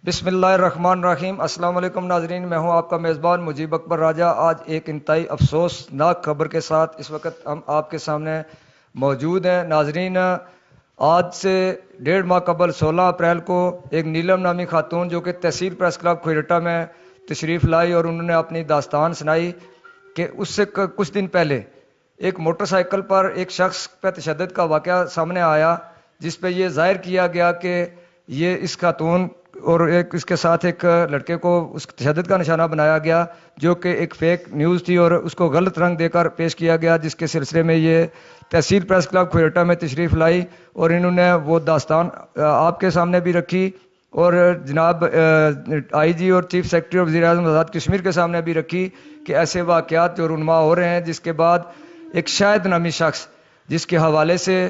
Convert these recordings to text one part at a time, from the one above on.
بسم اللہ الرحمن الرحیم۔ السلام علیکم ناظرین، میں ہوں آپ کا میزبان مجیب اکبر راجہ۔ آج ایک انتہائی افسوسناک خبر کے ساتھ اس وقت ہم آپ کے سامنے موجود ہیں۔ ناظرین، آج سے 1.5 ماہ قبل 16 اپریل کو ایک نیلم نامی خاتون جو کہ تحصیل پریس کلب کھوئی رٹا میں تشریف لائی اور انہوں نے اپنی داستان سنائی کہ اس سے کچھ دن پہلے ایک موٹر سائیکل پر ایک شخص پہ تشدد کا واقعہ سامنے آیا، جس پہ یہ ظاہر کیا گیا کہ یہ اس خاتون اور اس کے ساتھ ایک لڑکے کو اس تشدد کا نشانہ بنایا گیا، جو کہ ایک فیک نیوز تھی اور اس کو غلط رنگ دے کر پیش کیا گیا، جس کے سلسلے میں یہ تحصیل پریس کلب کھوئی رٹا میں تشریف لائی اور انہوں نے وہ داستان آپ کے سامنے بھی رکھی اور جناب آئی جی اور چیف سیکرٹری وزیر اعظم آزاد کشمیر کے سامنے بھی رکھی کہ ایسے واقعات جو رونما ہو رہے ہیں، جس کے بعد ایک شاہد نامی شخص جس کے حوالے سے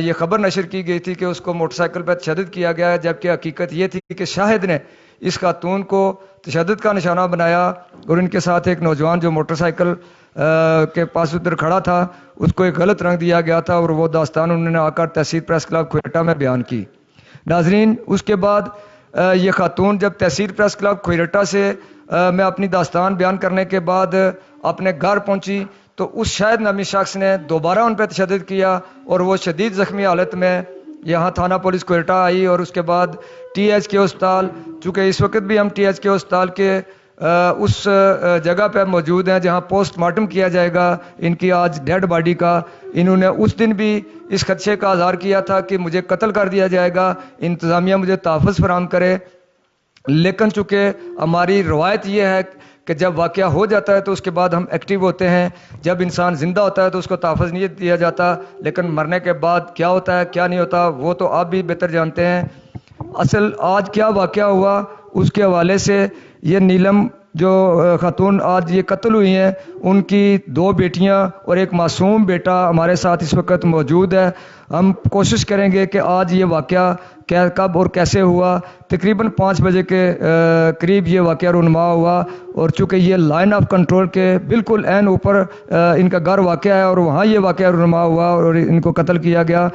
یہ خبر نشر کی گئی تھی کہ اس کو موٹر سائیکل پر تشدد کیا گیا ہے، جبکہ حقیقت یہ تھی کہ شاہد نے اس خاتون کو تشدد کا نشانہ بنایا اور ان کے ساتھ ایک نوجوان جو موٹر سائیکل کے پاس ادھر کھڑا تھا اس کو ایک غلط رنگ دیا گیا تھا اور وہ داستان انہوں نے آ کر تحصیل پریس کلب کھوئی رٹا میں بیان کی۔ ناظرین، اس کے بعد یہ خاتون جب تحصیل پریس کلب کھوئی رٹا سے میں اپنی داستان بیان کرنے کے بعد اپنے گھر پہنچی تو اس شاہد نامی شخص نے دوبارہ ان پہ تشدد کیا اور وہ شدید زخمی حالت میں یہاں تھانہ پولیس کھوئی رٹا آئی اور اس کے بعد ٹی ایچ کے ہسپتال، چونکہ اس وقت بھی ہم ٹی ایچ کے ہسپتال کے اس جگہ پہ موجود ہیں جہاں پوسٹ مارٹم کیا جائے گا ان کی آج ڈیڈ باڈی کا، انہوں نے اس دن بھی اس خدشے کا اظہار کیا تھا کہ مجھے قتل کر دیا جائے گا، انتظامیہ مجھے تحفظ فراہم کرے، لیکن چونکہ ہماری روایت یہ ہے کہ جب واقعہ ہو جاتا ہے تو اس کے بعد ہم ایکٹیو ہوتے ہیں، جب انسان زندہ ہوتا ہے تو اس کو تحفظ نہیں دیا جاتا، لیکن مرنے کے بعد کیا ہوتا ہے کیا نہیں ہوتا وہ تو آپ بھی بہتر جانتے ہیں۔ اصل آج کیا واقعہ ہوا اس کے حوالے سے یہ نیلم جو خاتون آج یہ قتل ہوئی ہیں، ان کی 2 بیٹیاں اور ایک معصوم بیٹا ہمارے ساتھ اس وقت موجود ہے۔ ہم کوشش کریں گے کہ آج یہ واقعہ کب اور کیسے ہوا۔ تقریباً 5 بجے کے قریب یہ واقعہ رونما ہوا اور چونکہ یہ لائن آف کنٹرول کے بالکل عین اوپر ان کا گھر واقع ہے اور وہاں یہ واقعہ رونما ہوا اور ان کو قتل کیا گیا۔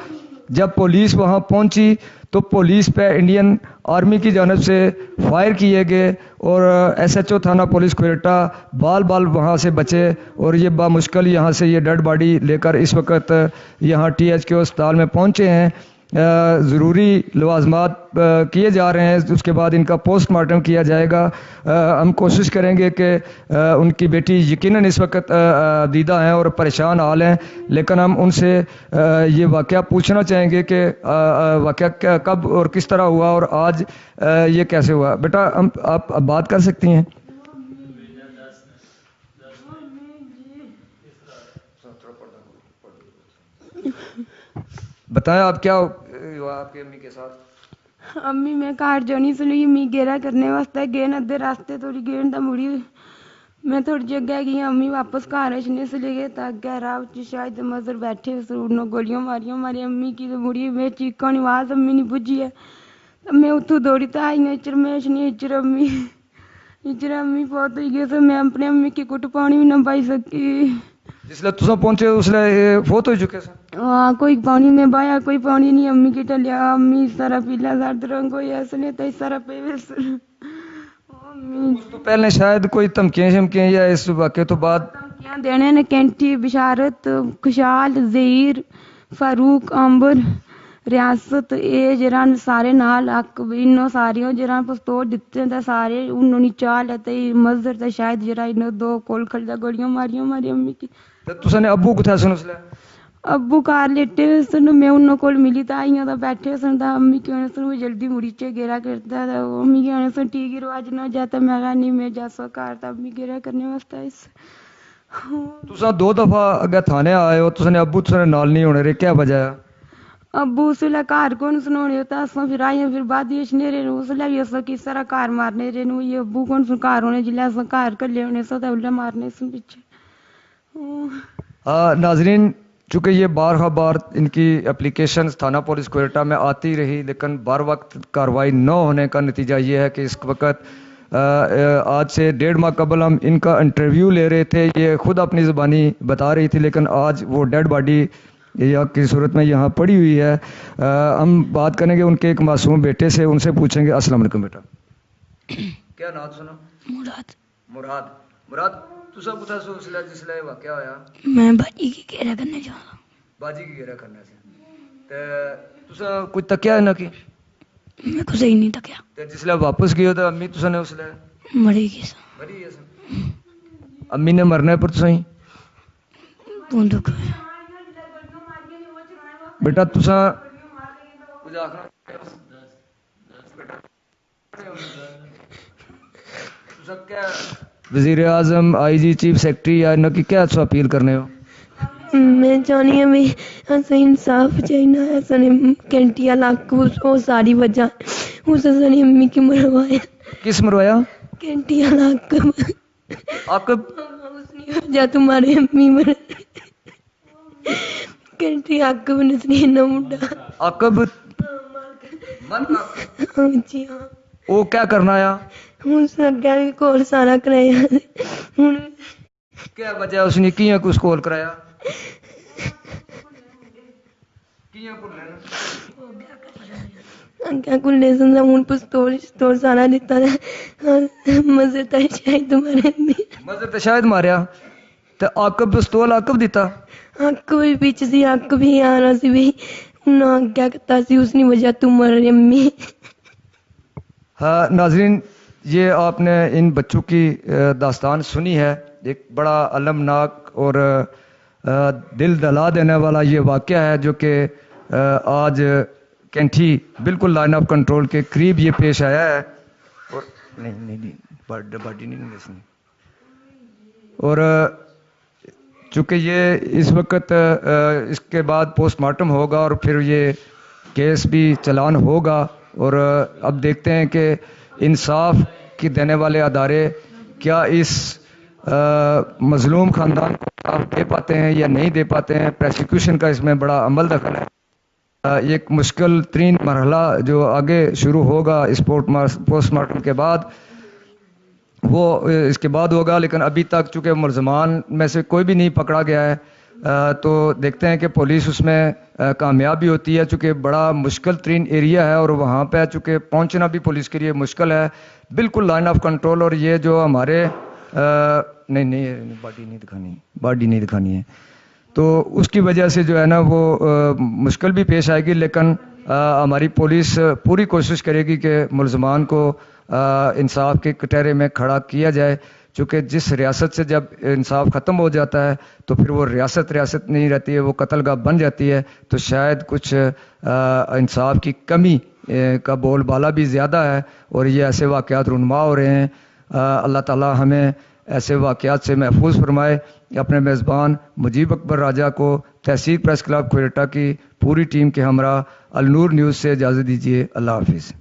جب پولیس وہاں پہنچی تو پولیس پہ انڈین آرمی کی جانب سے فائر کیے گئے اور ایس ایچ او تھانہ پولیس کھوئی رٹا بال وہاں سے بچے اور یہ بامشکل یہاں سے یہ ڈیڈ باڈی لے کر اس وقت یہاں ٹی ایچ کے ہسپتال میں پہنچے ہیں۔ ضروری لوازمات کیے جا رہے ہیں، اس کے بعد ان کا پوسٹ مارٹم کیا جائے گا۔ ہم کوشش کریں گے کہ ان کی بیٹی یقیناً اس وقت دیدہ ہیں اور پریشان حال ہیں، لیکن ہم ان سے یہ واقعہ پوچھنا چاہیں گے کہ واقعہ کب اور کس طرح ہوا اور آج یہ کیسے ہوا۔ بیٹا آپ بات کر سکتی ہیں؟ بتائیں آپ کیا ہوا آپ کی امی کے ساتھ؟ امی میں کار جانی سلی امی گیرا کرنے واسطے گئے ادھے راستے تھوڑی گیڑ دا مڑی میں تھوڑی جگہ گئی امی واپس گھر اچنے سے لے گئے تک گہرا شاید مظہر بیٹھے انہوں گولیاں ماریاں ہماری امی کی تو مڑی میں چیخوں کی آواز امی نہیں بجھی ہے، میں اتوں دوڑی تو آئی اچر میں اچنی اچر امی بہت ہوئی گئی، میں اپنے امی کی کٹ پانی بھی نہ پائی سکی۔ جس لئے تساں پہنچے اس لئے فوت ہو چکے سن؟ ہاں، کوئی پانی میں بایا کوئی پانی نہیں امی کی ٹلیا، امی اس طرح پیلا زرد رنگ ہوئی ایسے تو اس طرح پہ اس تو پہلے شاید کوئی دھمکیاں شمکیاں یا اس واقعے تو بعد دھمکیاں دینے نے کینٹی بشارت خوشحال ظہیر فاروق امبر ریاست اے جران سارے نال حق انہوں ساریوں جران پستور دیتے تھے سارے انہوں نے چال ہے مزدر تھے شاید جرا انہوں 2 کول کھڑا گولیاں ماریاں ہماری امی کی۔ تساں نے ابو کتھا سن اس لئے؟ ابو کار لیٹے سن میں انہوں کول ملی تا آئیاں تا بیٹھے سن تا امی کی ہونے سن وہ جلدی مڑیچے گیرا کرتا تھا، امی کی ہونے سن ٹھیک ہی رواج نہ جاتا میں کہا نہیں میں جا سو کار تا امی گیرا کرنے واسطہ اس۔ تساں 2 دفعہ اگر تھانے آئے ہو تساں نے ابو تساں نال نہیں ہونے رہے، کیا وجہ ہے؟ ابو اس لئے کار کون سنونے ہوتا اساں پھر آئیاں پھر بعد ہی اشنے رہے اس لئے بھی اساں کس طرح کار مارنے رہے یہ ابو کون سن کار ہونے جلے اساں کار کر لے ہونے سا تا اللہ مارنے سن پیچھے۔ ناظرین، چونکہ یہ بار ان کی اپلیکیشنز تھانہ پولیس کھوئی رٹا میں آتی رہی لیکن بر وقت کارروائی نہ ہونے کا نتیجہ یہ ہے کہ اس وقت آج سے 1.5 ماہ قبل ہم ان کا انٹرویو لے رہے تھے، یہ خود اپنی زبانی بتا رہی تھی لیکن آج وہ ڈیڈ باڈی یا کی صورت میں یہاں پڑی ہوئی ہے۔ ہم بات کریں گے ان کے ایک معصوم بیٹے سے، ان سے پوچھیں گے۔ السلام علیکم بیٹا۔ کیا نام سنا؟ مراد مراد مراد تسا کتا سو جس لئے واقعہ ہویا؟ میں باجی کی گھیرا کرنے جا رہا باجی کی گھیرا کرنے سے تے تسا کوئی تکیا نہ کی؟ میں کو صحیح نہیں تکیا تے جس لئے واپس گئے تو امی تسا نے اس لئے مری گئی سا مری ہے سن امی نے مرنے پر تسا ہی تو دکھ بیٹا تسا کچھ آخنا تسا کیا وزیر اعظم آئی جی چیف سیکرٹری یا انہوں کی کیا اپیل کرنے ہو؟ میں چاہنی ہوں بھی ایسا انصاف چاہیے ایسا کینٹی لاکھ وہ ساری وجہ اس نے امی کی مروایا کس مروایا؟ کینٹی لاکھ عاقب اس نے وجہ تمہارے امی مر کینٹی عاقب نسرین منڈا عاقب جی ہاں وہ کیا کرنا آیا؟ ہوں اگیا بھی کول سارا کرایا ہوں کیا وجہ اس نے کیاں کچھ کول کرایا؟ کیاں کول اگیا کلے سن ہوں پستول سارا دیتا مزے تھی شاید تمہارے مزے تے شاید ماریا تے عاقب پستول عاقب دیتا حق بھی پیچھے سی حق بھی آ رہا سی بھی انہوں کیا کرتا سی اس نے وجہ تم مر رہی امی ہاں ناظرین یہ آپ نے ان بچوں کی داستان سنی ہے ایک بڑا المناک اور دل دلا دینے والا یہ واقعہ ہے جو کہ آج کینٹھی بالکل لائن آف کنٹرول کے قریب یہ پیش آیا ہے اور نہیں باڈی نہیں دیکھنی اور چونکہ یہ اس وقت اس کے بعد پوسٹ مارٹم ہوگا اور پھر یہ کیس بھی چلان ہوگا اور اب دیکھتے ہیں کہ انصاف کی دینے والے ادارے کیا اس مظلوم خاندان کو انصاف دے پاتے ہیں یا نہیں دے پاتے ہیں. پروسیکیوشن کا اس میں بڑا عمل دخل ہے. ایک مشکل ترین مرحلہ جو آگے شروع ہوگا اس پوسٹ مارٹم کے بعد وہ اس کے بعد ہوگا، لیکن ابھی تک چونکہ ملزمان میں سے کوئی بھی نہیں پکڑا گیا ہے تو دیکھتے ہیں کہ پولیس اس میں کامیاب بھی ہوتی ہے، چونکہ بڑا مشکل ترین ایریا ہے اور وہاں پہ چونکہ پہنچنا بھی پولیس کے لیے مشکل ہے، بالکل لائن آف کنٹرول. اور یہ جو ہمارے نہیں باڈی نہیں دکھانی ہے تو اس کی وجہ سے جو ہے نا وہ مشکل بھی پیش آئے گی، لیکن ہماری پولیس پوری کوشش کرے گی کہ ملزمان کو انصاف کے کٹہرے میں کھڑا کیا جائے. چونکہ جس ریاست سے جب انصاف ختم ہو جاتا ہے تو پھر وہ ریاست نہیں رہتی ہے، وہ قتل گاہ بن جاتی ہے. تو شاید کچھ انصاف کی کمی کا بول بالا بھی زیادہ ہے اور یہ ایسے واقعات رونما ہو رہے ہیں. اللہ تعالی ہمیں ایسے واقعات سے محفوظ فرمائے. اپنے میزبان مجیب اکبر راجہ کو تحصیل پریس کلب کھوئی رٹا کی پوری ٹیم کے ہمراہ النور نیوز سے اجازت دیجیے. اللہ حافظ.